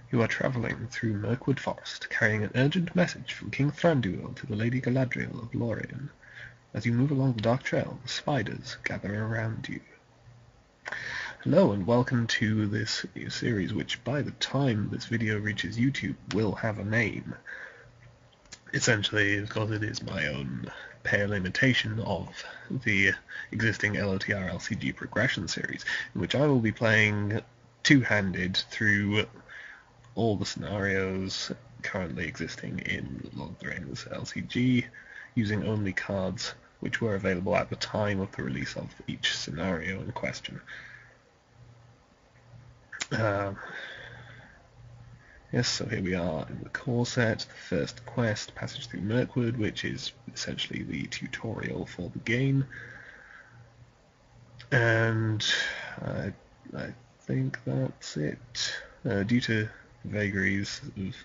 You are travelling through Mirkwood Forest, carrying an urgent message from King Thranduil to the Lady Galadriel of Lorien. As you move along the dark trail, the spiders gather around you. Hello and welcome to this series, which by the time this video reaches YouTube will have a name. Essentially, because it is my own pale imitation of the existing LOTR LCG progression series, in which I will be playing two-handed through all the scenarios currently existing in Lord of the Rings LCG, using only cards which were available at the time of the release of each scenario in question. Yes, so here we are in the core set, the first quest, Passage Through Mirkwood, which is essentially the tutorial for the game. And I think that's it. Due to vagaries of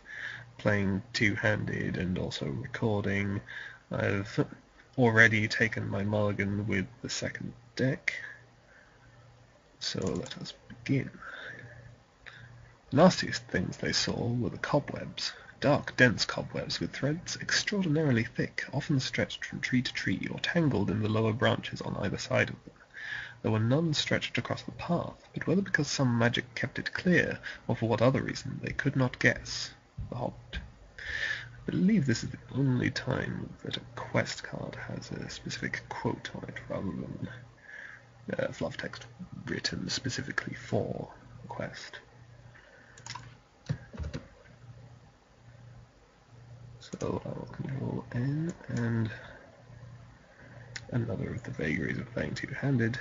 playing two-handed and also recording, I've already taken my mulligan with the second deck. So let us begin. The nastiest things they saw were the cobwebs, dark, dense cobwebs with threads extraordinarily thick, often stretched from tree to tree or tangled in the lower branches on either side of them. There were none stretched across the path, but whether because some magic kept it clear, or for what other reason, they could not guess. The Hobbit. I believe this is the only time that a quest card has a specific quote on it, rather than fluff text written specifically for a quest. So I will control N, and another of the vagaries of playing two-handed.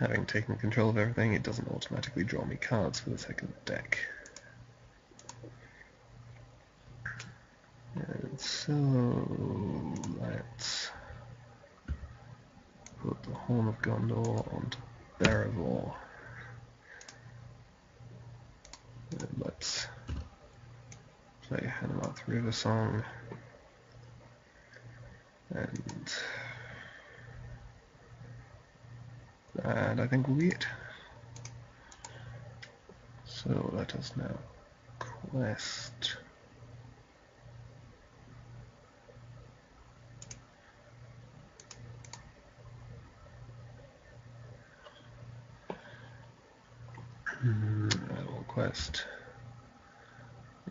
Having taken control of everything, it doesn't automatically draw me cards for the second deck. And so let's put the Horn of Gondor onto Beravor. And let's play Hanumath River Song. And I think will be it. So let us now quest. I will quest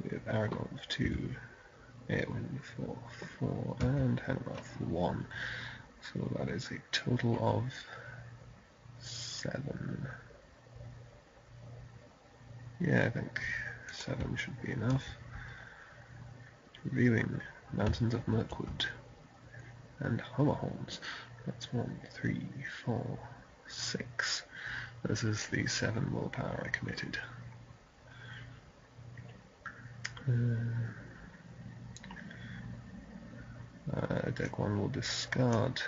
with Aragorn for 2, Eowyn for 4, and Hanumath for 1. So that is a total of 7. Yeah, I think 7 should be enough. Revealing Mountains of Mirkwood and Hummerhorns. That's 1, 3, 4, 6. This is the 7 willpower I committed. Deck 1 will discard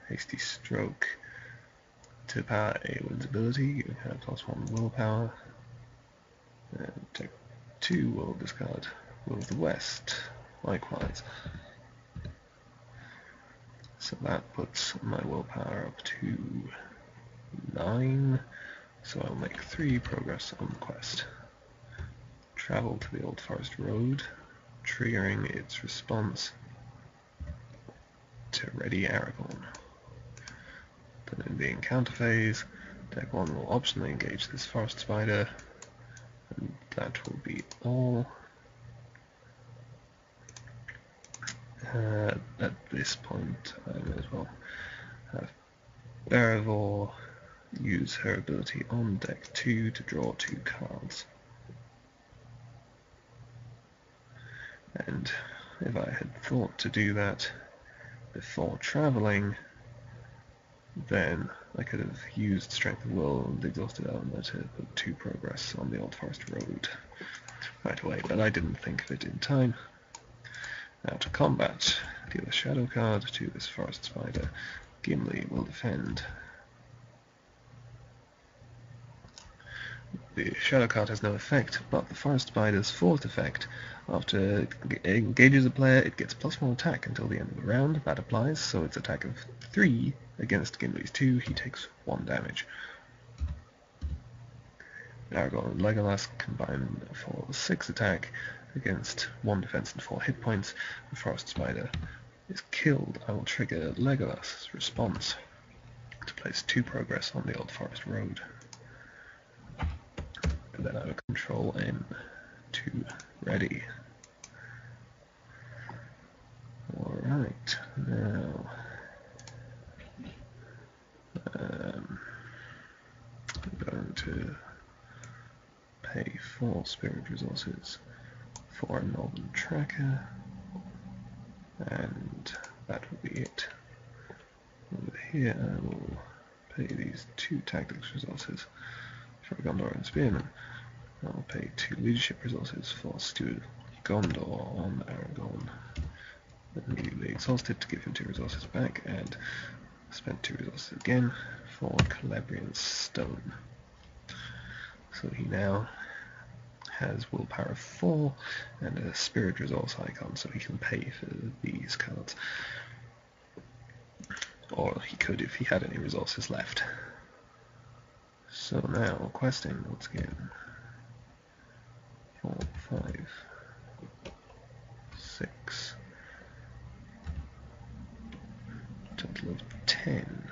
Hasty Stroke to power Eowyn's ability, giving her +1 willpower. And deck 2 will discard Will of the West, likewise. So that puts my willpower up to 9, so I'll make 3 progress on the quest. Travel to the Old Forest Road, triggering its response to ready Aragorn. Then in the encounter phase, deck 1 will optionally engage this forest spider, and that will be all. At this point, I may as well have Beravor use her ability on deck 2 to draw 2 cards. And if I had thought to do that before travelling, then I could have used Strength of Will and Exhausted Element to put 2 progress on the Old Forest Road right away, but I didn't think of it in time. Now to combat, deal a shadow card to this forest spider. Gimli will defend. The shadow card has no effect, but the forest spider's 4th effect, after it engages a player, it gets +1 attack until the end of the round. That applies, so its attack of 3 against Gimli's 2, he takes 1 damage. Aragorn and Legolas combine for 6 attack against 1 defense and 4 hit points. The Forest Spider is killed. I will trigger Legolas' response to place 2 progress on the Old Forest Road. And then I will control N2 ready. Alright, now I'm going to pay 4 spirit resources for a Northern Tracker, and that will be it. Over here I will pay these 2 tactics resources for a Gondorian Spearman. I'll pay 2 leadership resources for Steward Gondor on Aragorn. Immediately exhausted to give him 2 resources back, and spent 2 resources again for Calabrian Stone. So he now has willpower of 4 and a spirit resource icon, so he can pay for these cards. Or he could if he had any resources left. So now, questing once again. 4, 5, 6, total of 10.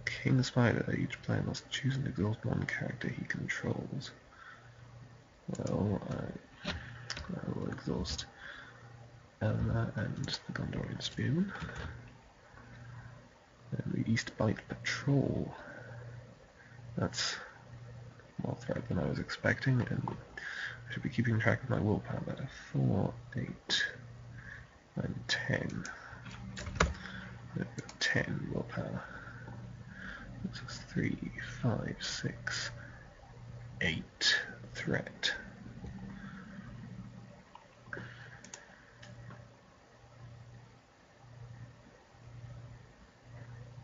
King Spider, each player must choose and exhaust 1 character he controls. Well, I will exhaust Elna and the Gondorian Spearman. And the East Bite Patrol. That's more threat than I was expecting, and I should be keeping track of my willpower better. 4, 8, 9, 10. I've got 10 willpower. This is 3, 5, 6, 8 threat.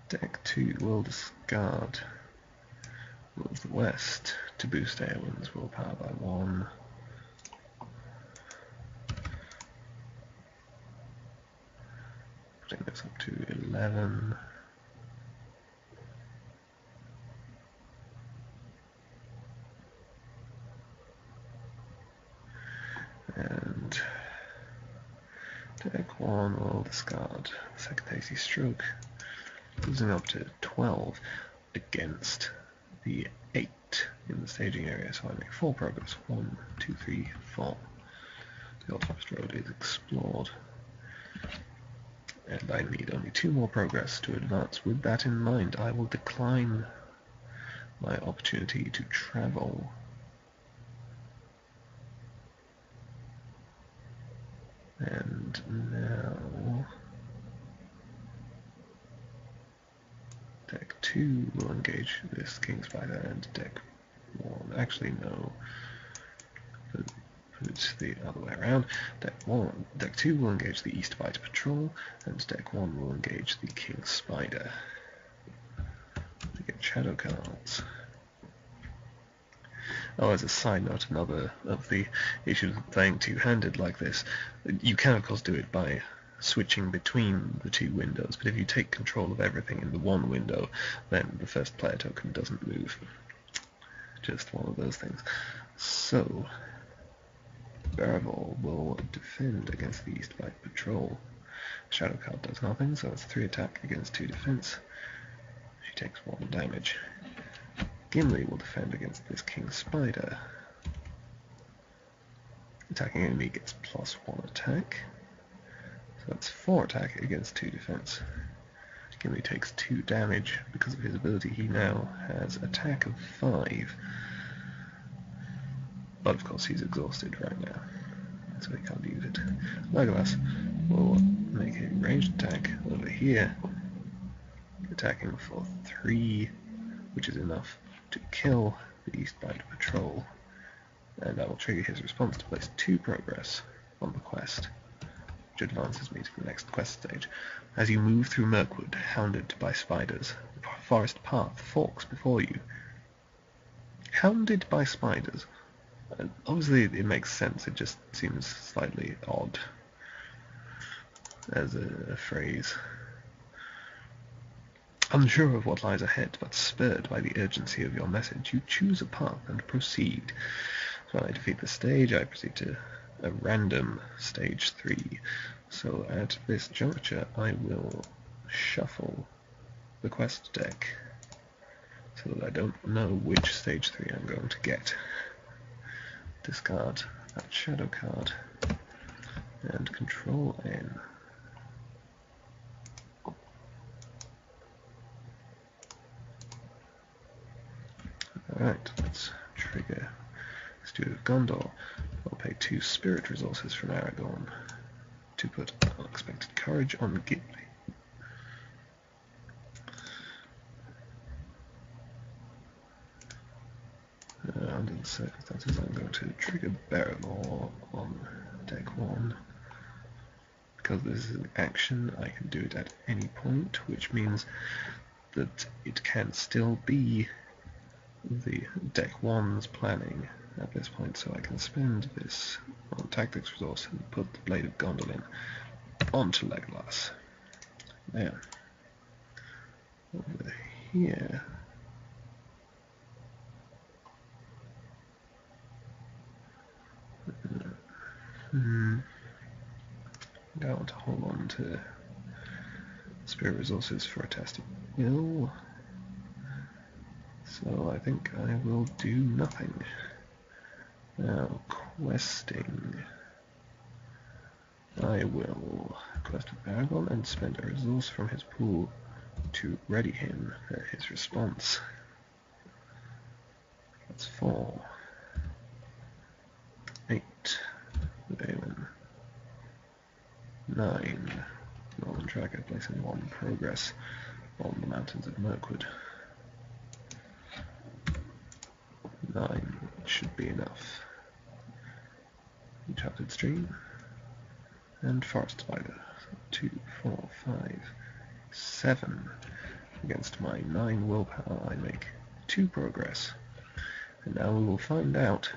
Deck 2 will discard Will of the West to boost Eowyn's willpower by 1. Putting this up to 11. And deck 1 will discard Second Hasty Stroke, losing up to 12 against the 8 in the staging area, so I make 4 progress. 1, 2, 3, 4. The Old Forest Road is explored, and I need only 2 more progress to advance. With that in mind, I will decline my opportunity to travel. And now deck 2 will engage this King Spider, and deck 1, actually no, put it the other way around. Deck 2 will engage the East Bite Patrol, and deck 1 will engage the King Spider to get shadow cards. Oh, as a side note, another of the issues of playing two-handed like this, you can of course do it by switching between the 2 windows, but if you take control of everything in the 1 window, then the first player token doesn't move. Just one of those things. So, Baravel will defend against the East Bite Patrol. Shadow card does nothing, so it's 3 attack against 2 defense. She takes 1 damage. Gimli will defend against this King Spider. Attacking enemy gets +1 attack. So that's 4 attack against 2 defense. Gimli takes 2 damage. Because of his ability, he now has attack of 5. But of course he's exhausted right now, so he can't use it. Legolas will make a ranged attack over here, attacking for 3, which is enough to kill the East Bite Patrol. And I will trigger his response to place 2 progress on the quest, which advances me to the next quest stage. As you move through Mirkwood, hounded by spiders, the forest path forks before you. Hounded by spiders. Obviously it makes sense, it just seems slightly odd as a phrase. Unsure of what lies ahead, but spurred by the urgency of your message, you choose a path and proceed. So when I defeat the stage, I proceed to a random stage 3. So at this juncture, I will shuffle the quest deck so that I don't know which stage 3 I'm going to get. Discard that shadow card and Control N. Alright, let's trigger Steward of Gondor. I'll pay 2 spirit resources from Aragorn to put Unexpected Courage on Gimli. Under the circumstances, I'm going to trigger Barrymore on deck 1. Because this is an action, I can do it at any point, which means that it can still be the deck 1's planning at this point, so I can spend this on tactics resource and put the Blade of Gondolin onto Legolas. Now, over here, I want to hold on to spirit resources for a test of will, so I think I will do nothing. Now, questing. I will quest with Aragorn and spend a resource from his pool to ready him for his response. That's 4. 8. Valen. 9. Northern Tracker, placing 1 progress on the mountains of Mirkwood. 9 should be enough. Enchanted Stream and Forest Spider. 2, 4, 5, 7. Against my 9 willpower, I make 2 progress. And now we will find out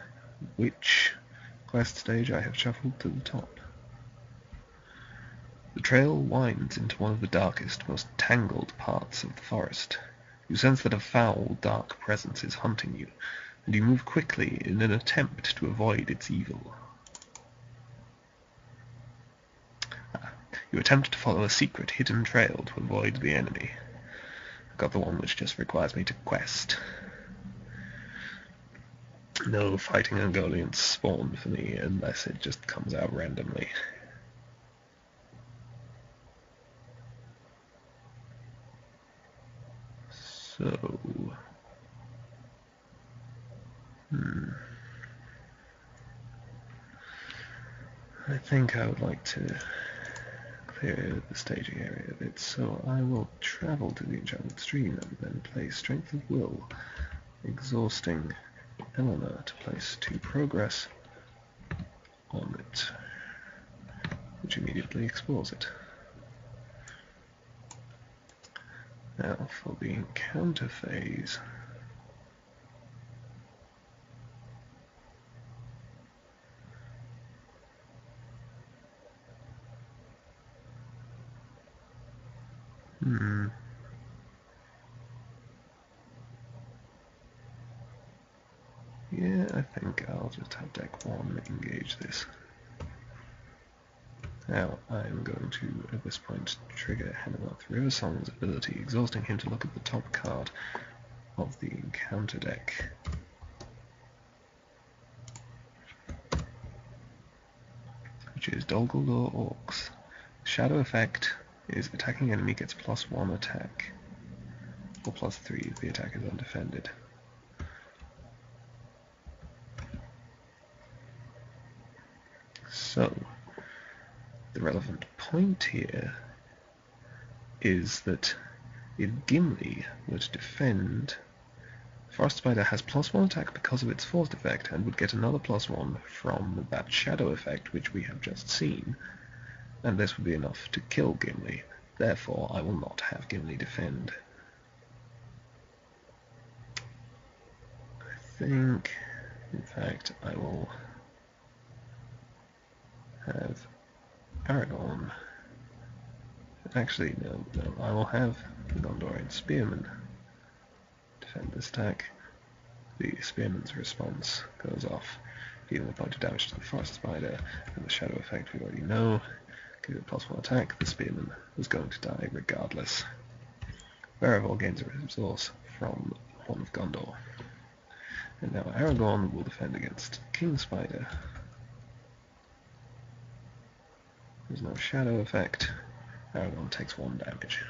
which quest stage I have shuffled to the top. The trail winds into one of the darkest, most tangled parts of the forest. You sense that a foul, dark presence is hunting you, and you move quickly in an attempt to avoid its evil. You attempt to follow a secret, hidden trail to avoid the enemy. I've got the one which just requires me to quest. No fighting Ungoliants spawn for me unless it just comes out randomly. So, I think I would like to clear the staging area a bit, so I will travel to the Enchanted Stream and then place Strength of Will, exhausting Eleanor to place 2 progress on it, which immediately explores it. Now for the encounter phase. Yeah, I think I'll just have deck 1 engage this. Now, I'm going to, at this point, trigger Hennemoth Riversong's ability, exhausting him to look at the top card of the encounter deck. Which is Dol Guldur Orcs. The shadow effect is attacking enemy gets +1 attack, or +3 if the attack is undefended. So, the relevant point here is that if Gimli were to defend, Frost Spider has +1 attack because of its forced effect and would get another +1 from that shadow effect which we have just seen, and this would be enough to kill Gimli. Therefore, I will not have Gimli defend. I think, in fact, I will have Aragorn actually, no, I will have the Gondorian Spearman defend this attack. The Spearman's response goes off, dealing a point of damage to the Forest Spider, and the Shadow effect we already know. Give it a +1 attack, the Spearman was going to die regardless. Beravol gains a resource from Horn of Gondor. And now Aragorn will defend against King Spider. There's no Shadow effect. Aragorn takes 1 damage.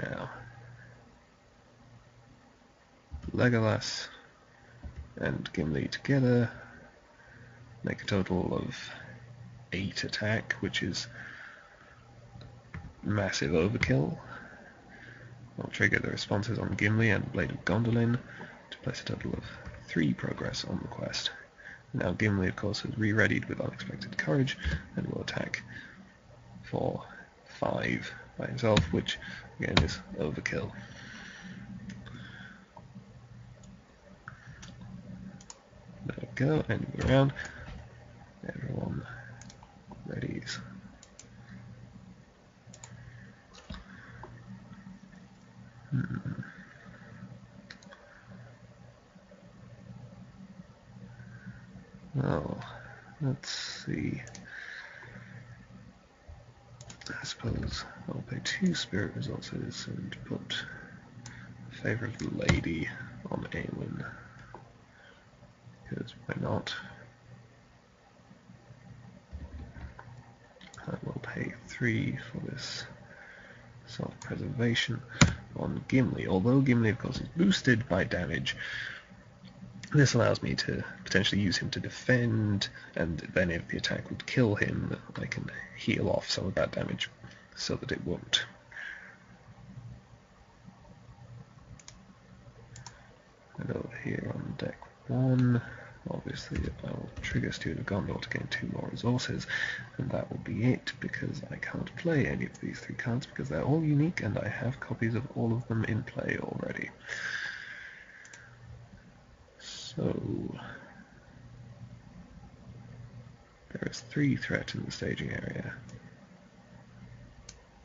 Now, Legolas and Gimli together make a total of 8 attack, which is massive overkill. I'll trigger the responses on Gimli and Blade of Gondolin to place a total of 3 progress on the quest. Now Gimli, of course, has re-readied with Unexpected Courage and will attack for 5 by himself, which again is overkill. There we go, and move around. Everyone readies. Well, let's see. I suppose I'll pay 2 spirit resources and put Favor of the Lady on Aelin. Because why not? I will pay 3 for this self-preservation on Gimli. Although Gimli, of course, is boosted by damage, this allows me to potentially use him to defend, and then if the attack would kill him, I can heal off some of that damage so that it won't. And over here on deck 1, obviously I will trigger Steward of Gondor to gain 2 more resources, and that will be it, because I can't play any of these 3 cards because they're all unique and I have copies of all of them in play already. So there is 3 threat in the staging area.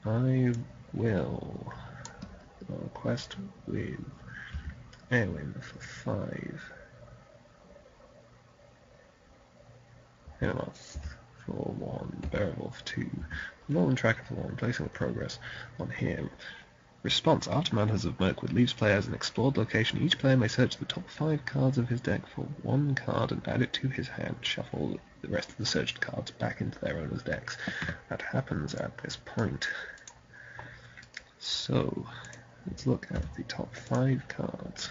I will quest with Eowyn for 5. Hinamoth for 1, Beowulf for 2, Nolan Tracker for 1, placing the progress on him. Response: after Manhunters of Mirkwood leaves play as an explored location, each player may search the top 5 cards of his deck for 1 card and add it to his hand. Shuffle the rest of the searched cards back into their owner's decks. That happens at this point. So, let's look at the top 5 cards.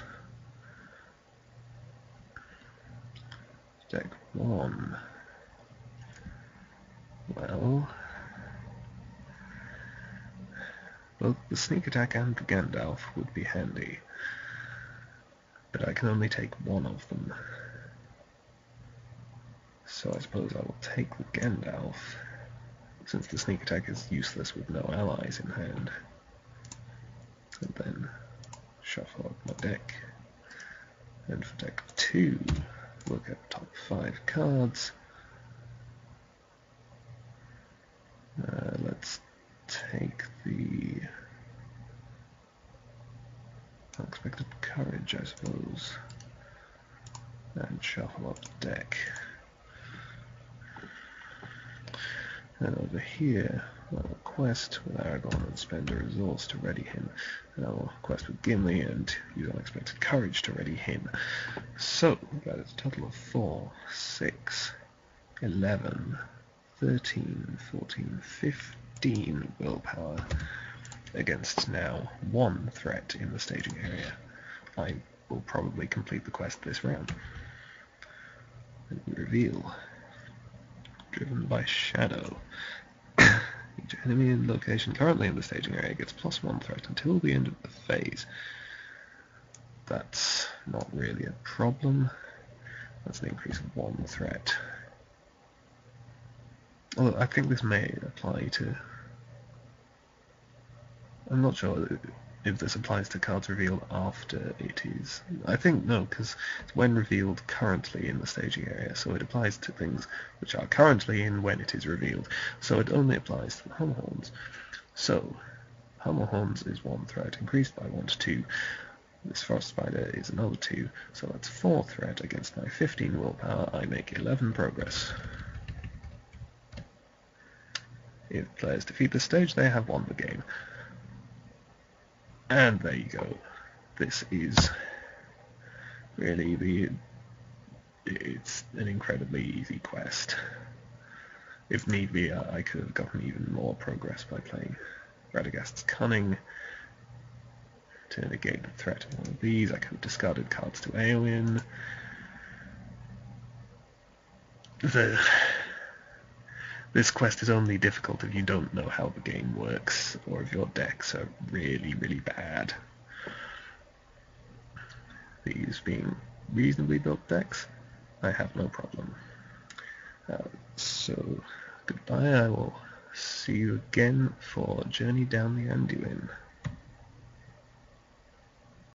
Deck 1. Well, both the sneak attack and the Gandalf would be handy, but I can only take 1 of them. So I suppose I will take the Gandalf, since the sneak attack is useless with no allies in hand. And then shuffle up my deck. And for deck 2, look at the top 5 cards. Let's take the Unexpected Courage, I suppose, and shuffle up the deck. And over here, I will quest with Aragorn and spend a resource to ready him. And I will quest with Gimli and use Unexpected Courage to ready him. So, that is a total of 4, 6, 11, 13, 14, 15 willpower against now 1 threat in the staging area. I will probably complete the quest this round. And we reveal, driven by Shadow. Each enemy in location currently in the staging area gets +1 threat until the end of the phase. That's not really a problem. That's an increase of 1 threat. Although I think this may apply to... I'm not sure. if this applies to cards revealed after it is... I think no, because it's when revealed currently in the staging area, so it applies to things which are currently in when it is revealed. So it only applies to the hammer horns. So, hammer horns is 1 threat, increased by 1 to 2. This frost spider is another 2, so that's 4 threat against my 15 willpower. I make 11 progress. If players defeat this stage, they have won the game. And there you go. This is really it's an incredibly easy quest. If need be, I could have gotten even more progress by playing Radagast's Cunning to negate the threat of one of these. I could have discarded cards to Eowyn. This quest is only difficult if you don't know how the game works, or if your decks are really, really bad. These being reasonably built decks, I have no problem. So, goodbye, I will see you again for Journey Down the Anduin.